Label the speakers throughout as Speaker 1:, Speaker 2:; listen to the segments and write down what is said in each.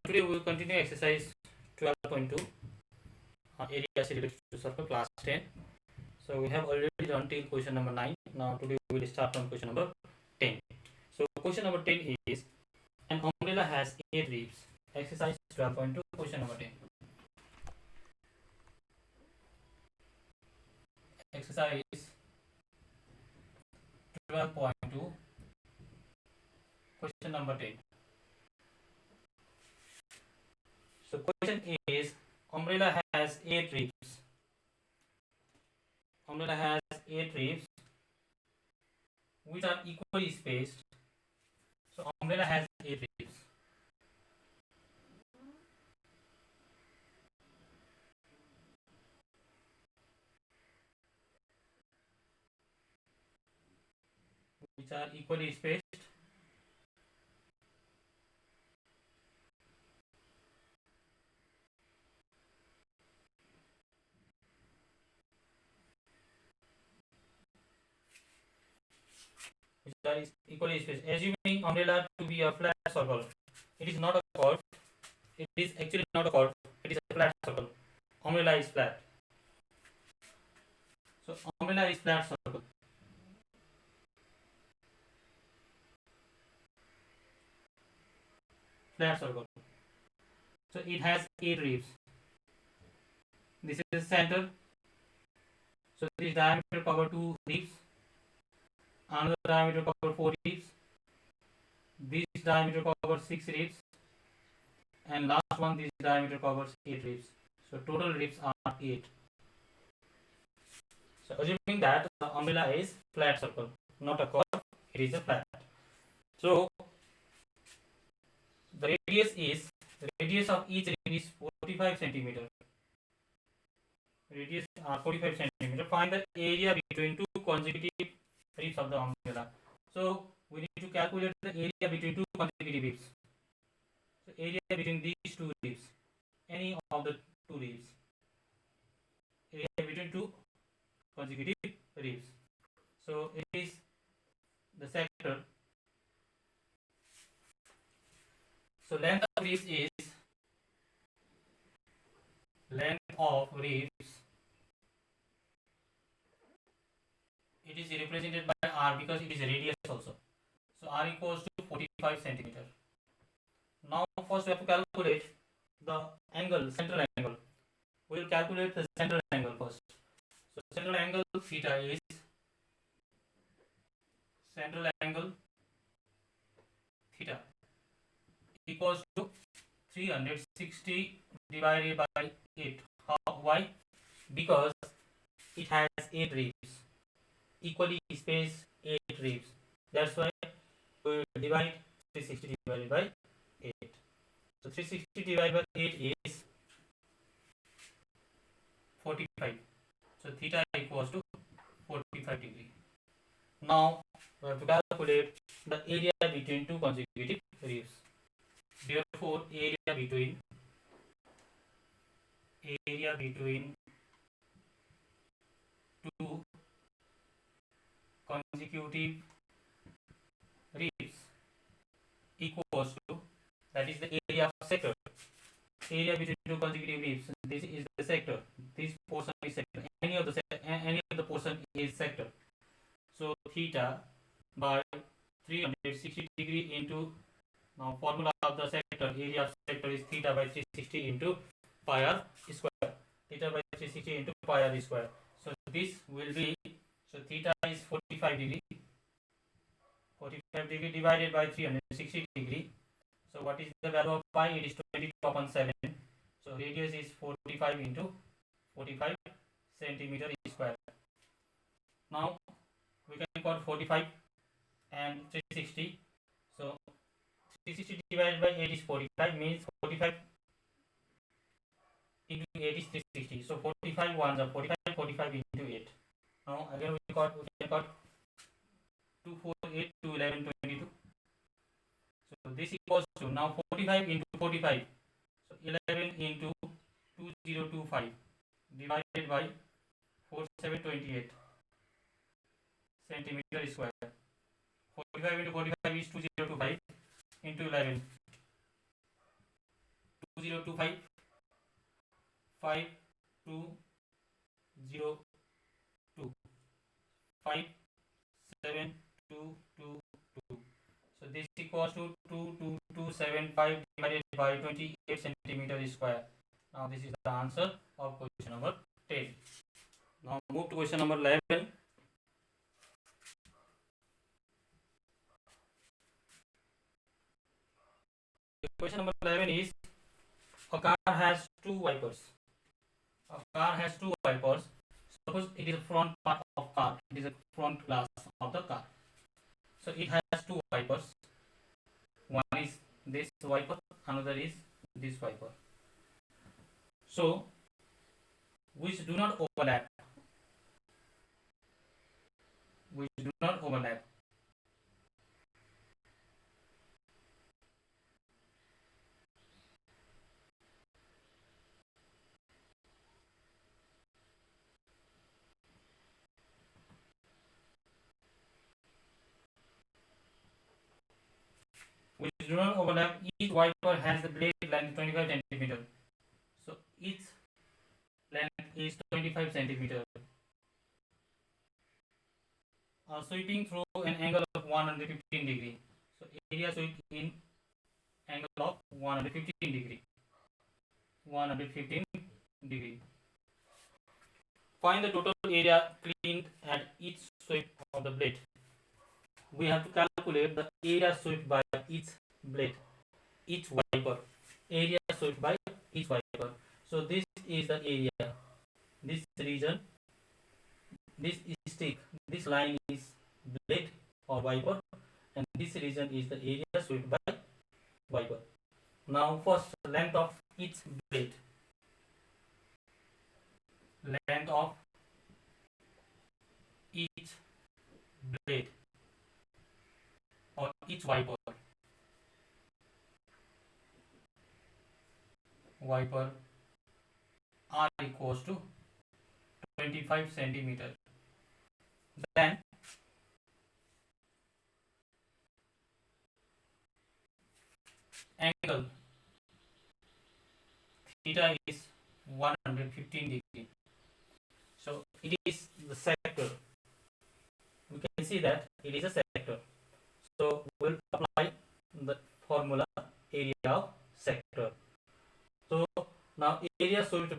Speaker 1: Today we will continue exercise 12.2, area related to circle, class 10. So we have already done till question number 9. Now today we will start from question number 10. So question number 10 is, an umbrella has 8 ribs. Exercise 12.2, question number 10. Exercise 12.2, question number 10. So question is, umbrella has 8 ribs. Umbrella has 8 ribs which are equally spaced. So umbrella has 8 ribs. Which are equally spaced. Which are equally spaced. Assuming umbrella to be a flat circle, it is not a curve. It is actually not a curve. It is a flat circle. Umbrella is flat. So umbrella is flat circle. Flat circle. So it has 8 ribs. This is center. So this diameter cover 2 ribs. Another diameter cover 4 ribs. This diameter covers 6 ribs. And last one, this diameter covers 8 ribs. So total ribs are 8. So assuming that the umbrella is flat circle, not a curve, it is a flat. So the radius of each rib is 45 centimeter. Radius are 45 centimeter. Find the area between two consecutive ribs of the umbrella. So we need to calculate the area between two consecutive ribs. So area between these two ribs, any of the two ribs. Area between two consecutive ribs. So it is the sector. So length of ribs is it is represented by r because it is a radius also. So r equals to 45 centimeter. Now first we have to calculate the angle, central angle. We will calculate the central angle first. So central angle theta is equals to 360 divided by 8. Why? Because it has 8 ribs. Equally spaced 8 ribs. That's why we will divide 360 divided by 8. So 360 divided by 8 is 45. So theta equals to 45 degree. Now we have to calculate the area between two consecutive ribs. Therefore, area between two consecutive ribs equals to, that is the area of sector. Area between two consecutive ribs. This is the sector. This portion is sector. Any of the portion is sector. So theta by 360 degree into, now formula of the sector, area of sector is theta by 360 into pi r square. Theta by 360 into pi r square. So this will be, so theta is 45 degree. 45 degree divided by 360 degree. So what is the value of pi? It is 22 upon 7. So radius is 45 into 45 centimeter square. Now we can call 45 and 360. So 360 divided by 8 is 45, means 45 into 8 is 360. So 45 ones are 45, 45 into 8. Now again we can cut 2, 4, 8, 2, 11, 22. So this equals to, now 45 into 45. So 11 into 2025 divided by 4728 centimeter square. 45 into 45 is 2025 into 11. 2025 5202 57222. So this equals to 22275 divided by 28 centimeter square. Now this is the answer of question number 10. Now move to question number 11. Question number 11 is, a car has two wipers. A car has two wipers. Suppose it is a front part of car. It is a front glass of the car. So it has two wipers. One is this wiper, another is this wiper. So which do not overlap. Which do not overlap. Which do not overlap. Each wiper has the blade length 25 centimeter. So each length is 25 centimeter. Sweeping through an angle of 115 degree. So area swept in angle of 115 degree. 115 degree. Find the total area cleaned at each sweep of the blade. We have to calculate the area swept by each blade, each wiper. Area swept by each wiper. So this is the area. This region, this is stick, this line is blade or wiper, and this region is the area swept by wiper. Now first, length of each blade. Length of each blade or each wiper. Wiper R equals to 25 centimeter. Then angle theta is 115 degree. So it is the sector. We can see that it is a sector. So we'll apply the formula area of sector. So now area swept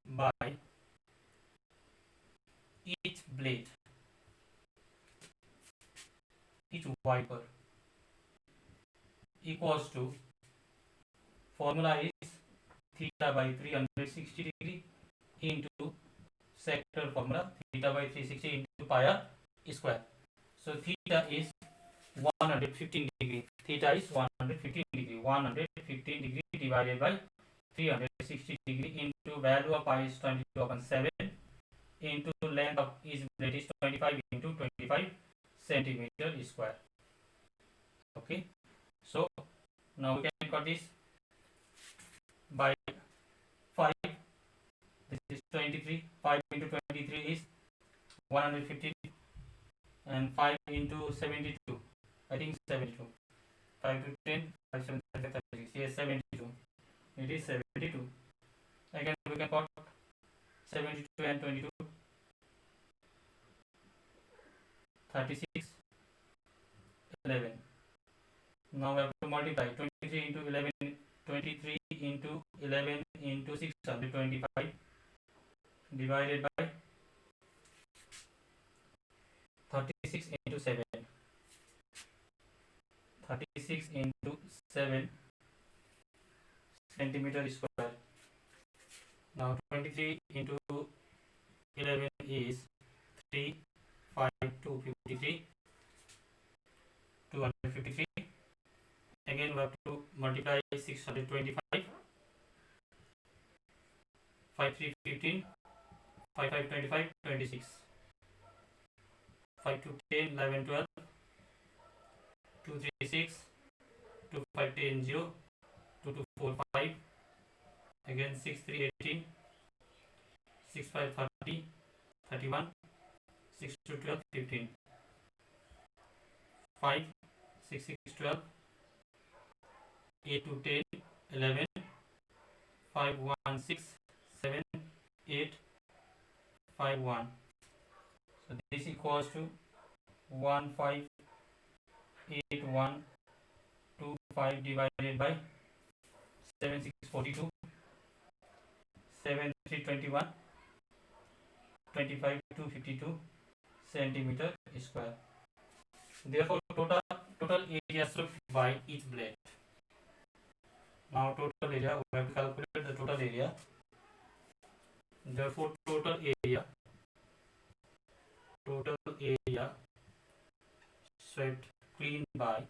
Speaker 1: by each blade, each wiper equals to, formula is theta by 360 degree into sector formula, theta by 360 into pi r square. So theta is 115 degree. Theta is 115 degree. 115 degree divided by 360 degree into value of pi is 22/7 into length of each blade is 25 into 25 centimeter square. Okay. So now we can cut this by 5. This is 23. 5 into 23 is 115 and 5 into 72. I think 72. 5 to 10, 5, 7, 36. Yes, 72. It is 72. Again, we can cut 72 and 22. 36, 11. Now we have to multiply 23 into 11, 23 into 11 into 625 divided by 36 into 7. 36 into 7 centimeter square. Now 23 into 11 is 3, 5, 253, 253. Again we have to multiply 625, 5, 3, 15, 5, 5, 25, 26, 5, 2, 10, 11, 12, 2, 3, 6, 2, 5, 10, 0, 2, 2, 4, 5, again 6, 3, 18, 6, 5, 30, 31, 6 to 12, 15. 5, 6, 6, 12. 8 to 10, 11. 5, 1, 6, 7, 8, 5, 1. So this equals to 1, 5, 8, 1, 2, 5 divided by 7, 6, 42. 7, 3, 21. 25 to 52 centimeter square. Therefore, total area swept by each blade. Now, total area, we have to calculate the total area. Therefore, total area swept cleaned by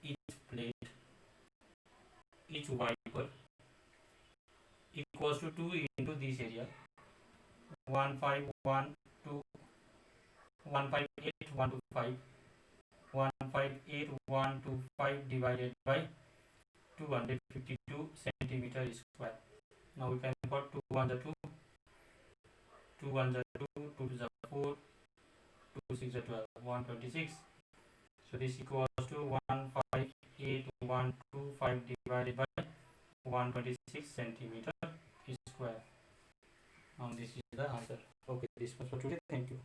Speaker 1: each blade, each wiper equals to 2 into this area. 1, 5, 1, 2, 1, 5, 8, 1, 2, 5. 1, 5, 8, 1, 2, 5 divided by 252 centimeter square. Now we can put 2 1 2, 2 1 2, 2 2 4, 2 6 12, 126. So this equals to 1 5 8 1 2 5 divided by 126 centimeter square. Now this is the answer. Okay, this was for today. Thank you.